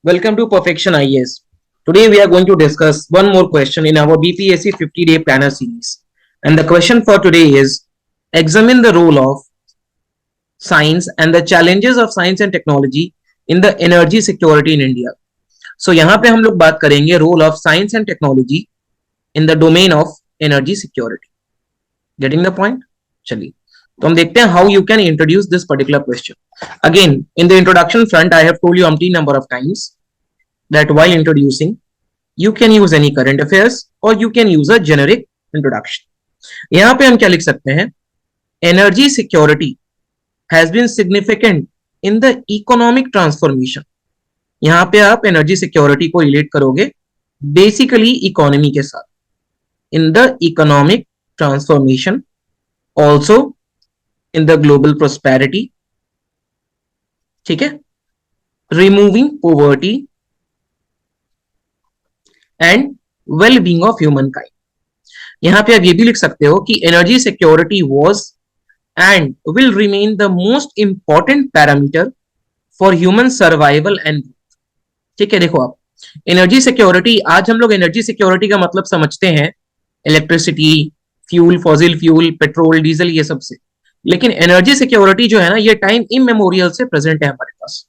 Welcome to Perfection IAS. Today we are going to discuss one more question in our BPSC 50-day planner series. And the question for today is, examine the role of science and the challenges of science and technology in the energy security in India. So यहाँ पे हम लोग बात करेंगे role of science and technology in the domain of energy security. Getting the point? चलिए तो हम देखते हैं how you can introduce this particular question. Again, in the introduction front, I have told you umpteen number of times that while introducing, you can use any current affairs or you can use a generic introduction. यहां पे हम क्या लिख सकते हैं? Energy security has been significant in the economic transformation. यहां पे आप एनर्जी सिक्योरिटी को रिलेट करोगे बेसिकली इकोनॉमी के साथ. In the economic transformation, also in the global prosperity, ठीक है, removing poverty and well being of human kind. यहां पे आप ये भी लिख सकते हो कि energy security was and will remain the most important parameter for human survival and, ठीक है. देखो आप, एनर्जी सिक्योरिटी, आज हम लोग एनर्जी सिक्योरिटी का मतलब समझते हैं electricity, fuel, fossil fuel, petrol, diesel, ये सब से. लेकिन एनर्जी सिक्योरिटी जो है ना, ये टाइम इमेमोरियल से प्रेजेंट है हमारे पास.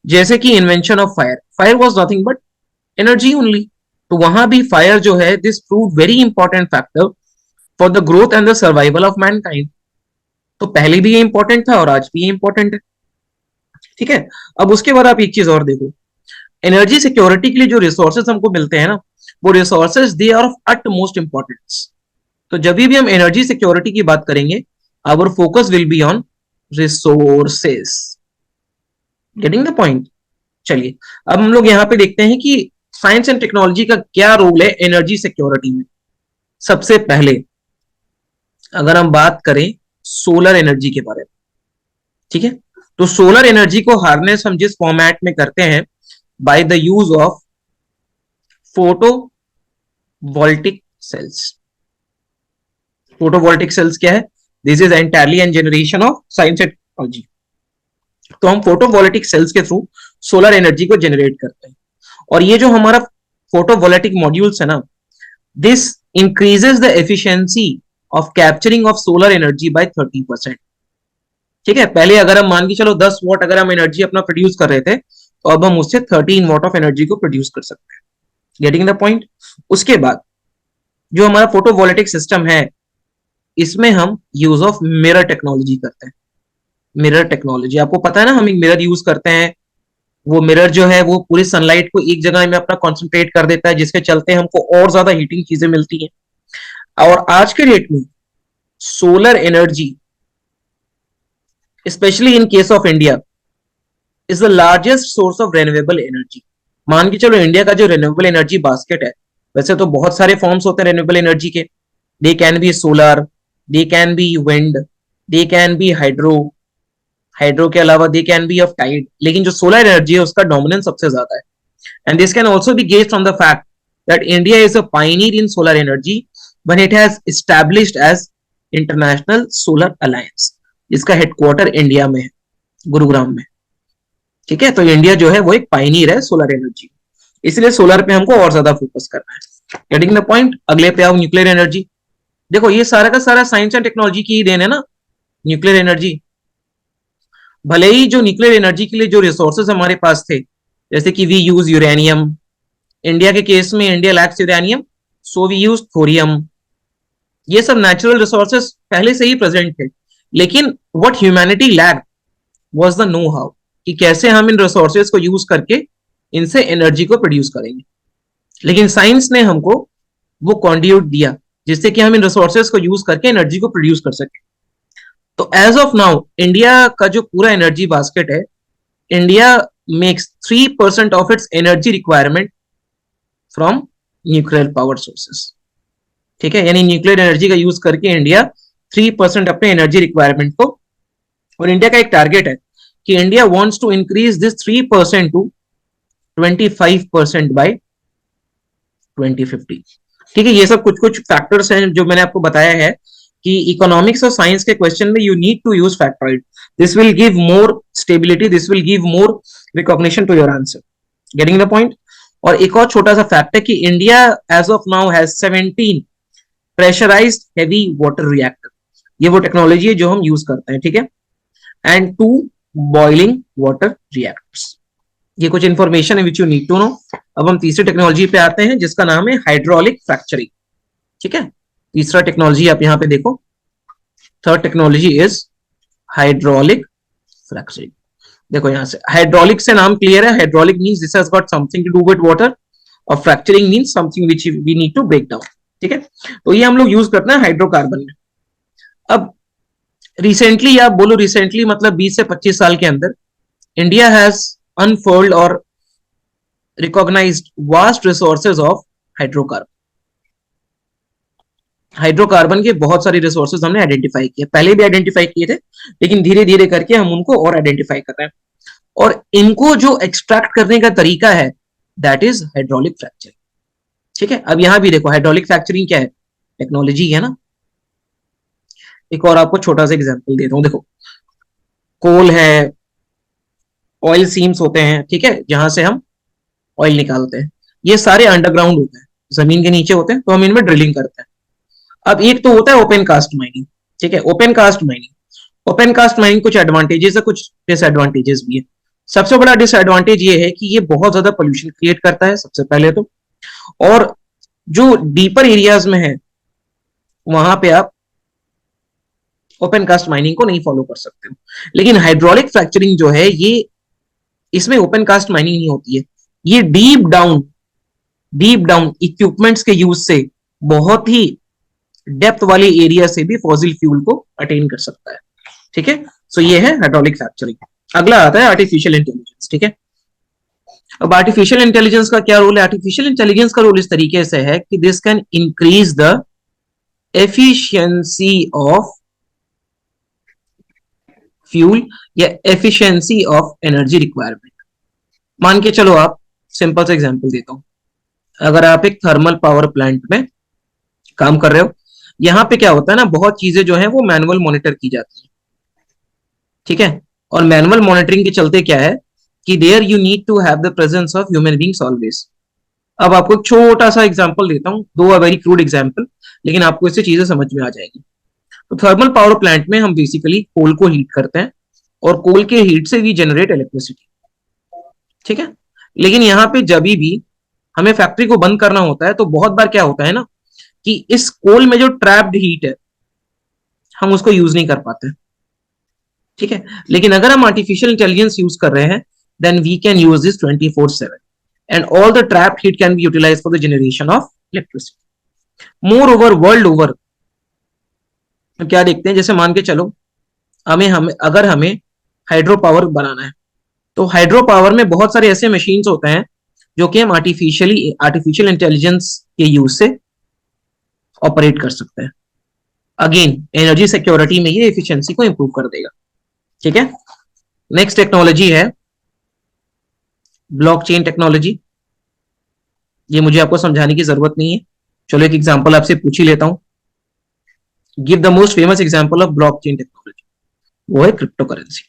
जैसे कि invention of fire, fire was nothing but energy only. तो वहां भी फायर जो है, this prove very important factor for the growth and the survival of Mankind. तो पहले भी ये इंपॉर्टेंट था और आज भी ये इंपॉर्टेंट है, ठीक है. अब उसके बाद आप एक चीज और देखो, एनर्जी सिक्योरिटी के लिए जो रिसोर्सेज हमको मिलते हैं ना, वो resources they are of utmost importance. तो जब भी हम एनर्जी सिक्योरिटी की बात करेंगे, our focus will be on resources. Getting the point. चलिए अब हम लोग यहां पे देखते हैं कि साइंस एंड टेक्नोलॉजी का क्या रोल है एनर्जी सिक्योरिटी में. सबसे पहले अगर हम बात करें सोलर एनर्जी के बारे में, ठीक है, तो सोलर एनर्जी को हार्नेस हम जिस फॉर्मेट में करते हैं, by the use of photovoltaic cells. Photovoltaic cells क्या है? This is entirely an generation of science and technology. तो हम फोटोवोल्टिक सेल्स के थ्रू सोलर एनर्जी को जनरेट करते हैं. और ये जो हमारा फोटोवोल्टिक मॉड्यूल्स है ना, this increases the efficiency of capturing of solar energy by 30%. ठीक है, पहले अगर हम मान के चलो 10 वॉट अगर हम एनर्जी अपना प्रोड्यूस कर रहे थे, तो अब हम उससे 13 वॉट ऑफ एनर्जी को प्रोड्यूस कर सकते हैं. Getting the point. उसके बाद जो हमारा फोटोवोल्टिक सिस्टम है, इसमें हम यूज ऑफ मिरर टेक्नोलॉजी करते हैं. मिरर टेक्नोलॉजी आपको पता है ना, हम एक मिरर यूज करते हैं. वो मिरर जो है वो पूरी सनलाइट को एक जगह में अपना कॉन्सेंट्रेट कर देता है, जिसके चलते हमको और ज्यादा हीटिंग चीजें मिलती हैं. और आज के डेट में solar energy, specially in case of India, is the largest source of renewable energy. मान के चलो इंडिया का जो रिन्यूएबल एनर्जी बास्केट है, वैसे तो बहुत सारे फॉर्म्स होते हैं रिन्यूएबल एनर्जी के. They can be solar, they can be wind, they can be hydro, hydro के अलावा they can be of tide. लेकिन जो सोलर एनर्जी है उसका डोमिनेंस सबसे ज्यादा है. And this can also be guessed from the fact that India is a pioneer in solar energy when it has established as International Solar Alliance, जिसका headquarter India में है, गुरुग्राम में. ठीक है, तो इंडिया जो है वो एक पायनियर है सोलर एनर्जी, इसलिए सोलर पे हमको और ज्यादा फोकस करना है. Getting the point. अगले पे आओ, न्यूक्लियर एनर्जी. देखो ये सारा का सारा साइंस एंड टेक्नोलॉजी की ही देन है ना, न्यूक्लियर एनर्जी. भले ही जो न्यूक्लियर एनर्जी के लिए जो रिसोर्सेज हमारे पास थे, जैसे कि वी यूज यूरेनियम, इंडिया के केस में India lacks uranium, so we use thorium. ये सब नेचुरल रिसोर्सेज पहले से ही प्रेजेंट थे. लेकिन what humanity lacked was the know how, कि कैसे हम इन रिसोर्सेज को यूज करके इनसे एनर्जी को प्रोड्यूस करेंगे. लेकिन साइंस ने हमको वो कॉन्ड्यूट दिया जिससे कि हम इन रिसोर्सेज को यूज करके एनर्जी को प्रोड्यूस कर सके. तो एज ऑफ नाउ इंडिया का जो पूरा एनर्जी बास्केट है, India makes 3% of its energy requirement from nuclear power sources. ठीक है, यानी न्यूक्लियर एनर्जी का यूज करके इंडिया 3% अपने एनर्जी रिक्वायरमेंट को, और इंडिया का एक टारगेट है कि India wants to increase this 3% to 25% by 2050. ठीक है, ये सब कुछ कुछ फैक्टर्स हैं जो मैंने आपको बताया है कि इकोनॉमिक्स और साइंस के क्वेश्चन में you need to use factoid. This will give more stability, this will give more recognition to your answer. Getting the point. और एक और छोटा सा फैक्ट है कि India as of now has 17 pressurised heavy water reactor. ये वो technology है जो हम यूज करते हैं, ठीक है। And 2 boiling water reactors. ये कुछ इंफॉर्मेशन है which you need to know. अब हम तीसरी टेक्नोलॉजी पे आते हैं जिसका नाम है हाइड्रोलिक फ्रैक्चरिंग, ठीक है। तीसरा टेक्नोलॉजी आप यहां पे देखो, third technology is hydraulic fracturing. देखो यहां से हाइड्रोलिक से नाम क्लियर है, hydraulic means this has got something to do with water, और fracturing means something which we need to break down, ठीक है। तो ये हम लोग यूज करते हैं हाइड्रोकार्बन में। अब रिसेंटली, आप बोलो रिसेंटली मतलब 20 से 25 साल के अंदर, इंडिया हैज अनफोल्ड और recognised vast resources of hydrocarbon. Hydrocarbon के बहुत सारे रिसोर्सेज हमने आइडेंटिफाई किए, पहले भी आइडेंटिफाई किए थे, लेकिन धीरे धीरे करके हम उनको और आइडेंटिफाई कर रहे हैं। और इनको जो एक्सट्रैक्ट करने का तरीका है दैट इज हाइड्रोलिक फ्रैक्चरिंग, ठीक है। अब यहां भी देखो हाइड्रोलिक फ्रैक्चरिंग क्या है, टेक्नोलॉजी है ना। एक और आपको छोटा सा एग्जांपल देता हूं, देखो कोल है, ऑयल सीम्स होते हैं, ठीक है, जहां से हम ऑयल निकालते हैं। ये सारे अंडरग्राउंड होते हैं, जमीन के नीचे होते हैं, तो हम इनमें ड्रिलिंग करते हैं। अब एक तो होता है ओपन कास्ट माइनिंग, ठीक है। Open cast mining, open cast mining कुछ एडवांटेजेस है, कुछ डिसएडवांटेजेस भी है। सबसे बड़ा डिसएडवांटेज ये है कि ये बहुत ज्यादा पोल्यूशन क्रिएट करता है सबसे पहले तो, और जो डीपर एरियाज में है वहां पे आप ओपन कास्ट माइनिंग को नहीं फॉलो कर सकते हो। लेकिन हाइड्रोलिक फ्रैक्चरिंग जो है ये, इसमें ओपन कास्ट माइनिंग नहीं होती है, ये डीप डाउन इक्विपमेंट्स के यूज से बहुत ही डेप्थ वाले एरिया से भी फॉसिल फ्यूल को अटेन कर सकता है, ठीक है। सो ये है हाइड्रोलिक फ्रैक्चरिंग। अगला आता है आर्टिफिशियल इंटेलिजेंस, ठीक है। अब आर्टिफिशियल इंटेलिजेंस का क्या रोल है? आर्टिफिशियल इंटेलिजेंस का रोल इस तरीके से है कि this can increase the efficiency of fuel या एफिशिएंसी ऑफ एनर्जी रिक्वायरमेंट। मान के चलो, आप सिंपल सा एग्जांपल देता हूं, अगर आप एक थर्मल पावर प्लांट में काम कर रहे हो, यहां पे क्या होता है ना, बहुत चीजें जो है वो मैनुअल मॉनिटर की जाती है, ठीक है। और मैनुअल मॉनिटरिंग के चलते क्या है कि there you need to have the presence of human beings always. अब आपको एक छोटा सा एग्जांपल देता हूं, दो अ वेरी क्रूड एग्जांपल, लेकिन आपको इससे चीजें समझ में आ जाएगी। तो थर्मल पावर प्लांट में हम बेसिकली कोल को हीट करते हैं, और कोल के हीट से वी जनरेट इलेक्ट्रिसिटी, ठीक है। लेकिन यहाँ पे जब भी हमें फैक्ट्री को बंद करना होता है तो बहुत बार क्या होता है ना कि इस कोल में जो ट्रैप्ड हीट है हम उसको यूज नहीं कर पाते, ठीक है। लेकिन अगर हम आर्टिफिशियल इंटेलिजेंस यूज कर रहे हैं then we can use this 24/7 and all the trapped heat can be utilised for the generation of electricity. Moreover world over क्या देखते हैं, जैसे मान के चलो हमें हाइड्रो पावर बनाना है, तो हाइड्रो पावर में बहुत सारे ऐसे मशीन्स होते हैं जो कि हम आर्टिफिशियल इंटेलिजेंस के यूज से ऑपरेट कर सकते हैं। अगेन एनर्जी सिक्योरिटी में ये एफिशिएंसी को इंप्रूव कर देगा, ठीक है। नेक्स्ट टेक्नोलॉजी है ब्लॉकचेन टेक्नोलॉजी। ये मुझे आपको समझाने की जरूरत नहीं है, चलो एक एग्जांपल आपसे पूछ ही लेता हूं। Give the most famous example of blockchain technology, वो है क्रिप्टो करेंसी।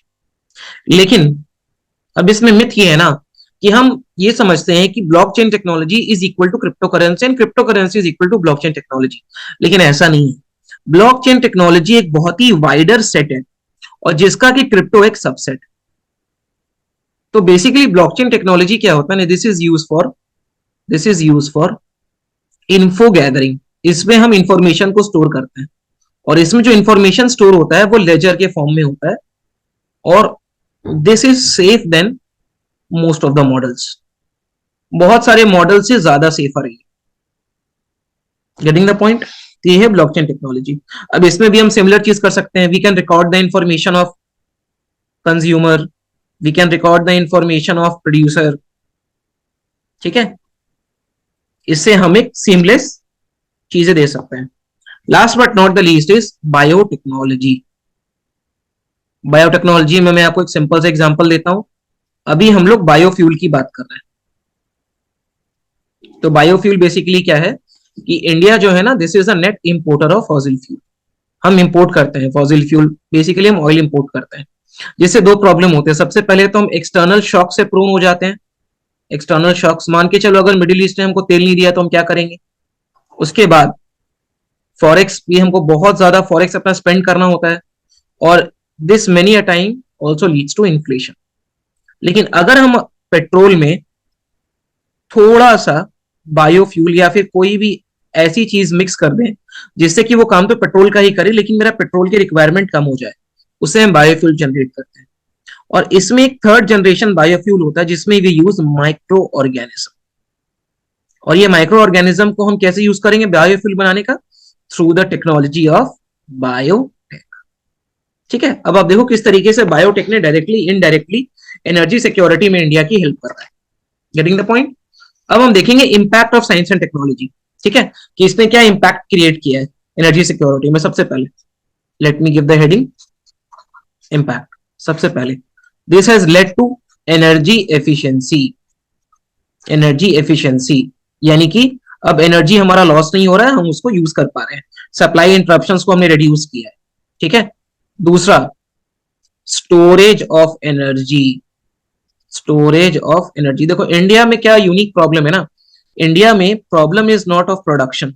लेकिन अब इसमें मिथ ये है ना कि हम ये समझते हैं कि blockchain technology is equal to crypto currency and crypto currency is equal to blockchain technology, लेकिन ऐसा नहीं है। ब्लॉकचेन टेक्नोलॉजी एक बहुत ही वाइडर सेट है, और जिसका कि क्रिप्टो एक सबसेट। तो बेसिकली ब्लॉकचेन टेक्नोलॉजी क्या होता है, this is use for info gathering. इसमें हम इंफॉर्मेशन को स्टोर करते हैं, और इसमें जो इंफॉर्मेशन स्टोर होता है वो लेजर के फॉर्म में होता है, और this is safe than most of the models. बहुत सारे मॉडल से ज्यादा सेफर है। Getting the point? ये है ब्लॉकचेन टेक्नोलॉजी। अब इसमें भी हम सिमिलर चीज कर सकते हैं, we can record the information of consumer, we can record the information of producer, ठीक है। इससे हम एक सीमलेस चीजें दे सकते हैं। Last but not the least is biotechnology. Biotechnology में मैं आपको एक सिंपल सा एग्जांपल देता हूं। अभी हम लोग बायोफ्यूल की बात कर रहे हैं, तो बायोफ्यूल बेसिकली क्या है कि इंडिया जो है ना, this is a net importer of fossil fuel. हम इंपोर्ट करते हैं फॉसिल फ्यूल, बेसिकली हम ऑयल इंपोर्ट करते हैं, जिससे दो प्रॉब्लम होते हैं। सबसे पहले तो हम एक्सटर्नल शॉक से प्रोन हो जाते हैं, एक्सटर्नल शॉक्स, मान के चलो अगर मिडिल ईस्ट ने हमको तेल नहीं दिया तो हम क्या करेंगे। उसके बाद फॉरेक्स भी, हमको बहुत ज्यादा फॉरेक्स अपना स्पेंड करना होता है, और this many a time also leads to inflation. लेकिन अगर हम पेट्रोल में थोड़ा सा बायोफ्यूल या फिर कोई भी ऐसी चीज मिक्स कर दें जिससे कि वो काम तो पेट्रोल का ही करे लेकिन मेरा पेट्रोल की रिक्वायरमेंट कम हो जाए, उससे हम बायोफ्यूल जनरेट करते हैं। और इसमें एक थर्ड जनरेशन बायोफ्यूल होता है जिसमें वी यूज माइक्रो ऑर्गेनिज्म। और ये माइक्रो ऑर्गेनिज्म को हम कैसे यूज करेंगे बायोफ्यूल बनाने का, through the technology of biotech. ठीक है, अब आप देखो किस तरीके से बायोटेक ने डायरेक्टली इनडायरेक्टली एनर्जी सिक्योरिटी में इंडिया की हेल्प कर रहा है। Getting the point. अब हम देखेंगे impact of science and technology. ठीक है, कि इसने क्या इंपैक्ट क्रिएट किया है एनर्जी सिक्योरिटी में। सबसे पहले let me give the heading impact. सबसे पहले this has led to energy efficiency. Energy efficiency यानी कि अब एनर्जी हमारा लॉस नहीं हो रहा है, हम उसको यूज कर पा रहे हैं। सप्लाई इंटरप्शंस को हमने रिड्यूस किया है। ठीक है, दूसरा storage of energy. Storage of energy, देखो इंडिया में क्या यूनिक प्रॉब्लम है ना, इंडिया में problem is not of production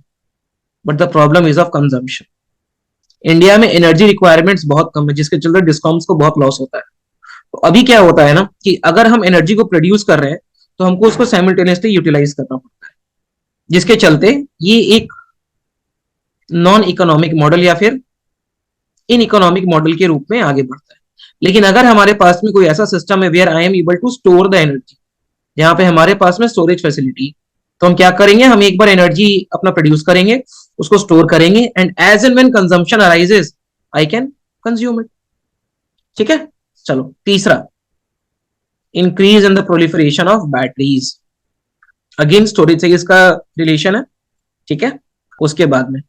but the problem is of consumption. India में एनर्जी रिक्वायरमेंट्स बहुत कम है जिसके चलते डिस्कॉम्स को बहुत लॉस होता है। तो अभी क्या होता है ना कि अगर हम एनर्जी को प्रोड्यूस कर रहे हैं तो हमको उसको साइमल्टेनियसली यूटिलाइज करना पड़ता है, जिसके चलते ये एक नॉन इकोनॉमिक मॉडल या फिर इन इकोनॉमिक मॉडल के रूप में आगे बढ़ता है। लेकिन अगर हमारे पास में कोई ऐसा सिस्टम है where I am able to store the energy, जहां पे हमारे पास में स्टोरेज फैसिलिटी, तो हम क्या करेंगे, हम एक बार एनर्जी अपना प्रोड्यूस करेंगे, उसको स्टोर करेंगे, and as and when consumption arises I can consume it. ठीक है, चलो तीसरा increase in the proliferation of batteries. Again storage से इसका रिलेशन है। ठीक है, उसके बाद में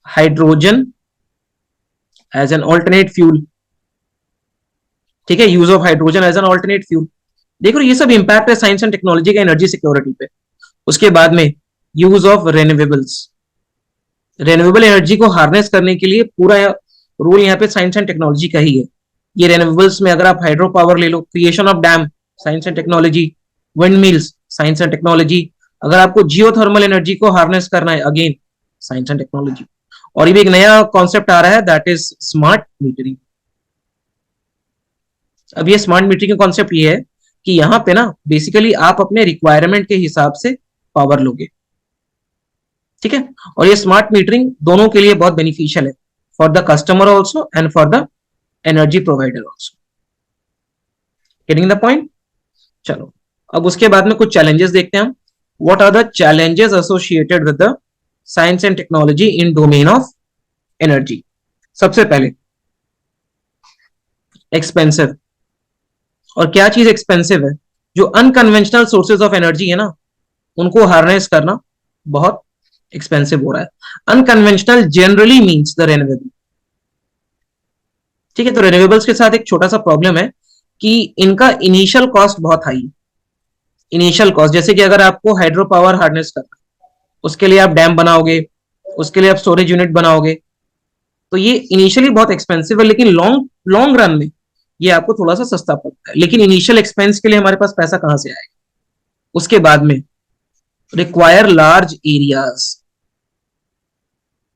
hydrogen as an alternate fuel. ठीक है, use of hydrogen as an alternate fuel. देखो ये सब इंपैक्ट है साइंस एंड टेक्नोलॉजी का एनर्जी सिक्योरिटी पे। उसके बाद में use of renewables. Renewable energy को हार्नेस करने के लिए पूरा रोल यहाँ पे साइंस एंड टेक्नोलॉजी का ही है। ये रेन्यूएबल्स में अगर आप हाइड्रो पावर ले लो, creation of dam science and technology, wind mills science and technology, अगर आपको जियोथर्मल एनर्जी को हार्नेस करना है अगेन साइंस एंड टेक्नोलॉजी। और ये भी एक नया कॉन्सेप्ट आ रहा है दैट इज स्मार्ट मीटरिंग। अब ये स्मार्ट मीटरिंग का कॉन्सेप्ट ये है कि यहाँ पे ना बेसिकली आप अपने रिक्वायरमेंट के हिसाब से पावर लोगे। ठीक है, और ये स्मार्ट मीटरिंग दोनों के लिए बहुत बेनिफिशियल है, for the customer also and for the energy provider also. Getting the point. चलो अब उसके बाद में कुछ चैलेंजेस देखते हैं हम। What are the challenges associated with the science and technology in domain of energy. सबसे पहले एक्सपेंसिव। और क्या चीज एक्सपेंसिव है, जो अनकन्वेंशनल सोर्सेज ऑफ एनर्जी है ना उनको हार्नेस करना बहुत एक्सपेंसिव हो रहा है। Unconventional generally means the renewable. ठीक है, तो रेन्यूएबल्स के साथ एक छोटा सा प्रॉब्लम है कि इनका इनिशियल कॉस्ट बहुत हाई है। इनिशियल कॉस्ट जैसे कि अगर आपको हाइड्रो पावर हार्नेस करना, उसके लिए आप डैम बनाओगे, उसके लिए आप स्टोरेज यूनिट बनाओगे, तो ये इनिशियली बहुत एक्सपेंसिव है, लेकिन लॉन्ग लॉन्ग रन में ये आपको थोड़ा सा सस्ता पड़ता है। लेकिन इनिशियल एक्सपेंस के लिए हमारे पास पैसा कहां से आएगा। उसके बाद में रिक्वायर लार्ज एरियाज।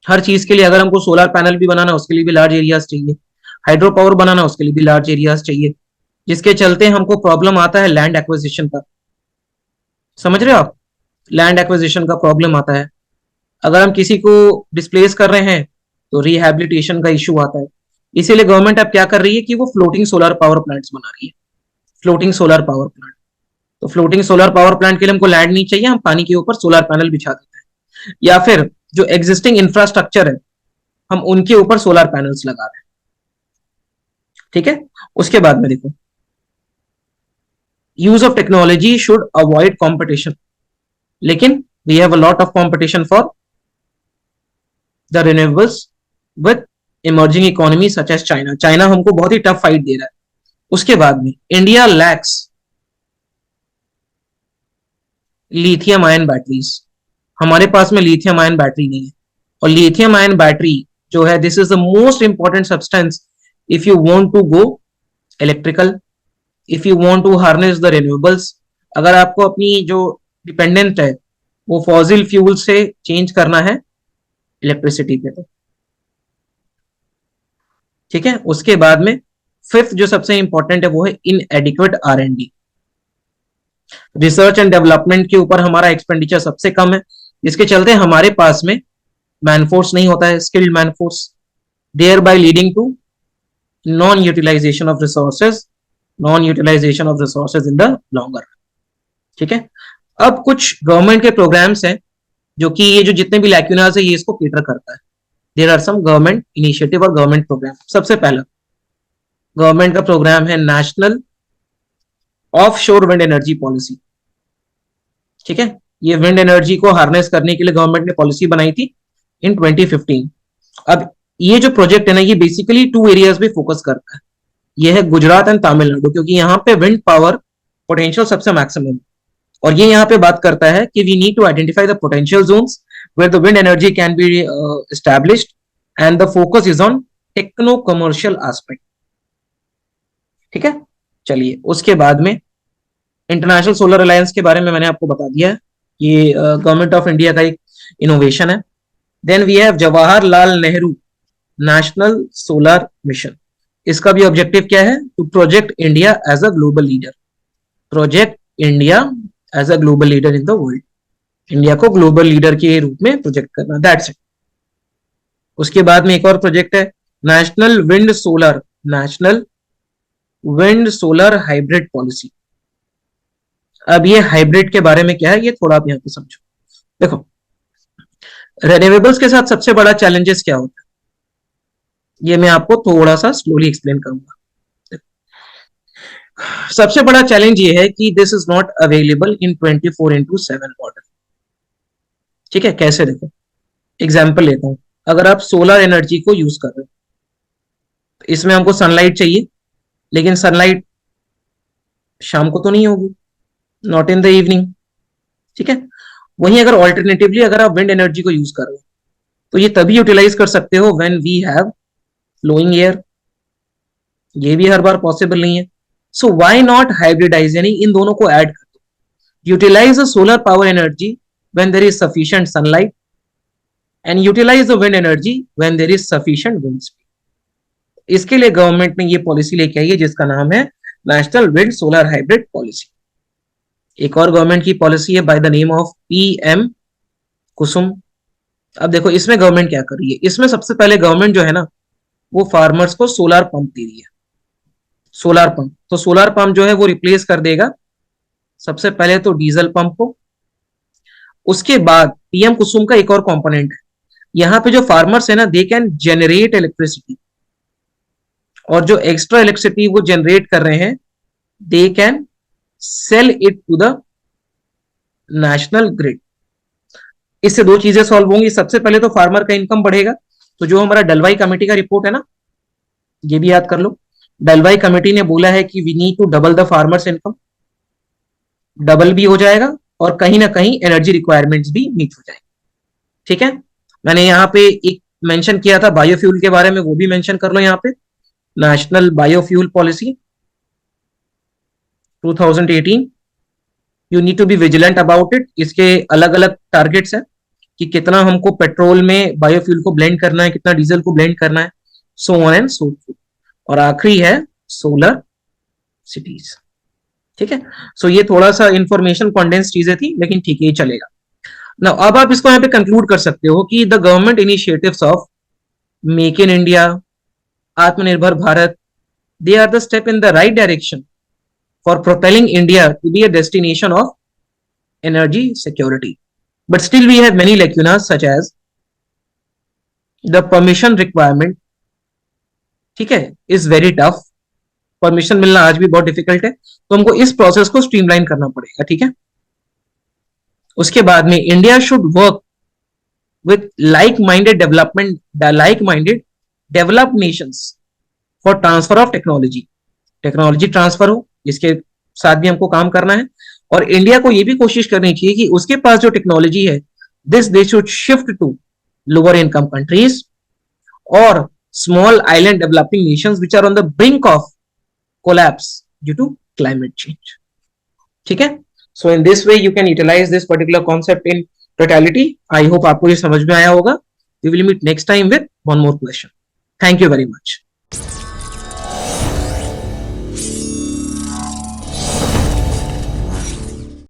हर चीज के लिए अगर हमको सोलर पैनल भी बनाना उसके लिए भी लार्ज एरियाज चाहिए, हाइड्रो पावर बनाना उसके लिए भी लार्ज एरियाज चाहिए, जिसके चलते हमको प्रॉब्लम आता है लैंड एक्विजिशन का। समझ रहे हो आप, लैंड एक्विजिशन का प्रॉब्लम आता है। अगर हम किसी को डिस्प्लेस कर रहे हैं तो रिहैबिलिटेशन का इश्यू आता है। इसीलिए गवर्नमेंट अब क्या कर रही है कि वो फ्लोटिंग सोलर पावर प्लांट्स बना रही है। फ्लोटिंग सोलर पावर प्लांट, तो फ्लोटिंग सोलर पावर प्लांट के लिए हमको लैंड नहीं चाहिए, हम पानी के ऊपर सोलर पैनल बिछा देते हैं, या फिर जो एग्जिस्टिंग इंफ्रास्ट्रक्चर है हम उनके ऊपर सोलर पैनल्स लगा रहे हैं। ठीक है, उसके बाद में देखो use of technology should avoid competition, लेकिन we have a lot of competition for the renewables with emerging economy such as China. China हमको बहुत ही टफ फाइट दे रहा है। उसके बाद में India lakhs lithium ion batteries. हमारे पास में लिथियम आयन बैटरी नहीं है, और लिथियम आयन बैटरी जो है this is the most important substance if you want to go electrical, if you want to harness the renewables, अगर आपको अपनी जो डिपेंडेंट है वो फॉसिल फ्यूल से चेंज करना है इलेक्ट्रिसिटी पे, तो ठीक है। उसके बाद में फिफ्थ जो सबसे इंपॉर्टेंट है वो है इनएडिक्वेट R&D। रिसर्च एंड डेवलपमेंट के ऊपर हमारा एक्सपेंडिचर सबसे कम है, जिसके चलते हमारे पास में मैनफोर्स नहीं होता है, skilled manforce, thereby leading to non utilization of resources, non utilization of resources in the longer. ठीक है। अब कुछ गवर्नमेंट के प्रोग्राम्स हैं जो कि ये जो जितने भी लैक्यूनास है ये इसको केटर करता है। There are some government initiative और गवर्नमेंट प्रोग्राम। सबसे पहला गवर्नमेंट का प्रोग्राम है national offshore wind energy policy. ठीक है। ये विंड एनर्जी को हार्नेस करने के लिए गवर्नमेंट ने पॉलिसी बनाई थी इन 2015। अब ये जो प्रोजेक्ट है ना, ये बेसिकली 2 एरियाज पे फोकस करता है। ये है गुजरात एंड तमिलनाडु, क्योंकि यहाँ पे विंड पावर पोटेंशियल सबसे मैक्सिमम। और ये यहाँ पे बात करता है कि we need to identify the potential zones where the wind energy can be established and the focus is on techno commercial aspect. ठीक है। चलिए, उसके बाद में इंटरनेशनल सोलर अलायंस के बारे में मैंने आपको बता दिया है, ये गवर्नमेंट ऑफ इंडिया का एक इनोवेशन है। Then we have Jawaharlal Nehru national solar mission. इसका भी ऑब्जेक्टिव क्या है? To project India as a global leader. Project India as a global leader in the world. India को ग्लोबल लीडर के रूप में प्रोजेक्ट करना, दैट्स इट। उसके बाद में एक और प्रोजेक्ट है national wind solar hybrid policy. अब ये हाइब्रिड के बारे में क्या है, ये थोड़ा आप यहाँ पे समझो। देखो, रेन्यूएबल्स के साथ सबसे बड़ा चैलेंजेस क्या होता है, ये मैं आपको थोड़ा सा स्लोली एक्सप्लेन करूंगा। सबसे बड़ा चैलेंज ये है कि this is not available in 24/7 model. ठीक है। कैसे? देखो, एग्जाम्पल लेता हूं। अगर आप सोलर एनर्जी को यूज कर रहे हो, तो इसमें हमको सनलाइट चाहिए, लेकिन सनलाइट शाम को तो नहीं होगी, नॉट इन द इवनिंग। ठीक है। वहीं अगर ऑल्टरनेटिवली अगर आप विंड एनर्जी को यूज कर रहे हो, तो ये तभी यूटिलाइज कर सकते हो when we have flowing air. ये भी हर बार पॉसिबल नहीं है। सो व्हाई नॉट हाइब्रिडाइज, यानी इन दोनों को ऐड कर दो। Utilize the solar power energy when there is sufficient sunlight and utilize the wind energy when there is sufficient wind speed. इसके लिए गवर्नमेंट ने ये पॉलिसी लेके आई है जिसका नाम है national wind solar hybrid policy. एक और गवर्नमेंट की पॉलिसी है by the name of PM कुसुम। अब देखो, इसमें गवर्नमेंट क्या कर रही है। इसमें सबसे पहले गवर्नमेंट जो है ना, वो फार्मर्स को सोलर पंप दे रही है। सोलर पंप, तो सोलर पंप जो है वो रिप्लेस कर देगा सबसे पहले तो डीजल पंप को। उसके बाद PM कुसुम का एक और कंपोनेंट है, यहाँ पे जो फार्मर्स है ना, दे कैन जनरेट इलेक्ट्रिसिटी, और जो एक्स्ट्रा इलेक्ट्रिसिटी वो जनरेट कर रहे हैं, they can sell it to the national grid. इससे दो चीजें सॉल्व होंगी। सबसे पहले तो फार्मर का इनकम बढ़ेगा। तो जो हमारा डलवाई कमेटी का रिपोर्ट है ना, ये भी याद कर लो। डलवाई कमेटी ने बोला है कि we need to double the farmers income. Double भी हो जाएगा और कहीं ना कहीं एनर्जी रिक्वायरमेंट्स भी मीट हो जाएगी। ठीक है। मैंने यहाँ पे एक मेंशन किया था बायोफ्यूल के बारे में, वो भी मेंशन कर लो यहाँ पे। National biofuel policy 2018, you need to be vigilant about it. इसके अलग अलग टारगेट्स हैं कि कितना हमको पेट्रोल में बायोफ्यूल को ब्लेंड करना है, कितना डीजल को ब्लेंड करना है, so on and so forth. और आखिरी है सोलर सिटीज। ठीक है। सो ये थोड़ा सा इंफॉर्मेशन कॉन्डेंस चीजें थी, लेकिन ठीक है, ये चलेगा ना। अब आप इसको यहाँ पे कंक्लूड कर सकते हो कि the government initiatives of make in India, Atmanirbhar Bharat, they are the step in the right direction for propelling India to be a destination of energy security. But still we have many lacunas such as the permission requirement, ठीक है, is very tough. Permission मिलना आज भी बहुत difficult है, तो हमको इस प्रोसेस को स्ट्रीमलाइन करना पड़ेगा। ठीक है। उसके बाद में India should work with like minded developed Nations for transfer of technology. Technology transfer हो, इसके साथ भी हमको काम करना है। और इंडिया को यह भी कोशिश करनी चाहिए कि उसके पास जो टेक्नोलॉजी है, this they should shift to lower income countries और small island developing nations which are on the brink of collapse due to climate change. ठीक है। So in this way you can utilise this particular concept in totality. I hope आपको ये समझ में आया होगा. We will meet next time with one more question. Thank you very much.